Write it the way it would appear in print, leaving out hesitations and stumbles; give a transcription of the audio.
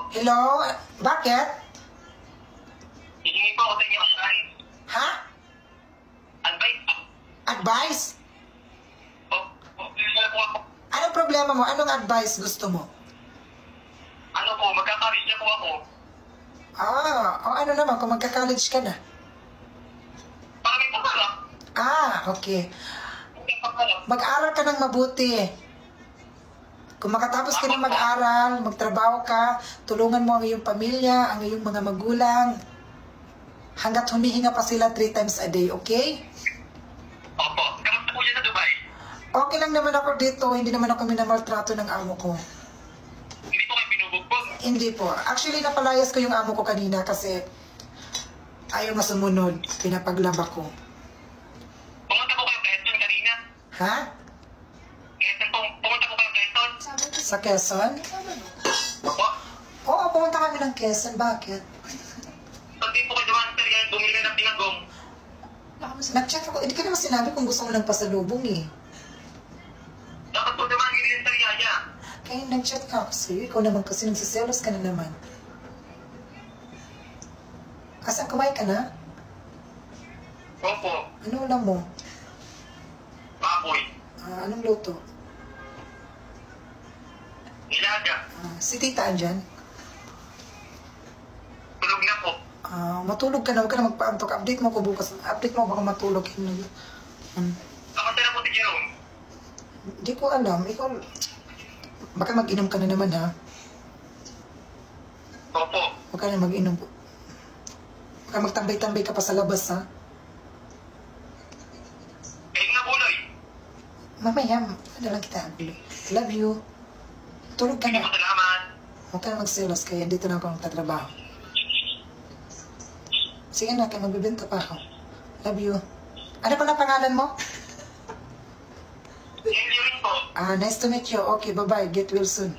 Hello? Bakit? Hihingi po ako sa inyo advice. Ha? Advice? Advice? Problema po ako. Anong problema mo? Anong advice gusto mo? Ano po, magkakaris na po ako. O ano naman kung magka-college ka na? Para may pangarap. Okay. May pangarap. Mag-aral ka ng mabuti. Kung makatapos ka ng mag-aral, magtrabaho ka, tulungan mo ang iyong pamilya, ang iyong mga magulang, hanggat humihinga pa sila 3 times a day, okay? Opo. Kamusta po siya sa Dubai? Okay lang naman ako dito, hindi naman ako minamaltrato ng amo ko. Hindi po kayo binubugbog. Hindi po. Actually, napalayas ko yung amo ko kanina kasi ayaw masumunod, pinapaglaba ko. Pumunta po kayo Quezon kanina. Ha? Quezon po. Pumunta po kayo Quezon. Sa Quezon? Opo. Oo, pumunta kami ng Quezon. Bakit? Pagdi po kayo dumaan sa Rian, bumili kayo ng pinanggong. Nag-check ako. Hindi ka naman sinabi kung gusto mo ng pasalubong eh. Dapat po dumaan kayo din sa Riaya. Kaya nag-chat ka kasi. Ikaw naman kasi nagsiselos ka na naman. Asan kumain ka na? Opo. Ano ulam mo? Baboy. Anong luto? Nilaga. Si tita andyan? Tulog na po. Matulog ka na. Huwag ka na magpa-antok. Update mo ko bukas. Update mo baka matulog. Kamusta na po si Jerome? Hindi ko alam. Ikaw, baka mag-inom ka na naman ha? Opo. Huwag ka na mag-inom. Baka magtambay-tambay ka pa sa labas ha? Kayo nga buloy. Mamaya, ano lang kita. Love you. Tulog ka Hindi na. po salamat. Huwag ka na magselos kaya dito na ako magtatrabaho. Sige na, kaya magbibenta pa ako. Love you. Ano pala pangalan mo? Hindi rin po. Nice to meet you. Okay, bye-bye. Get well soon.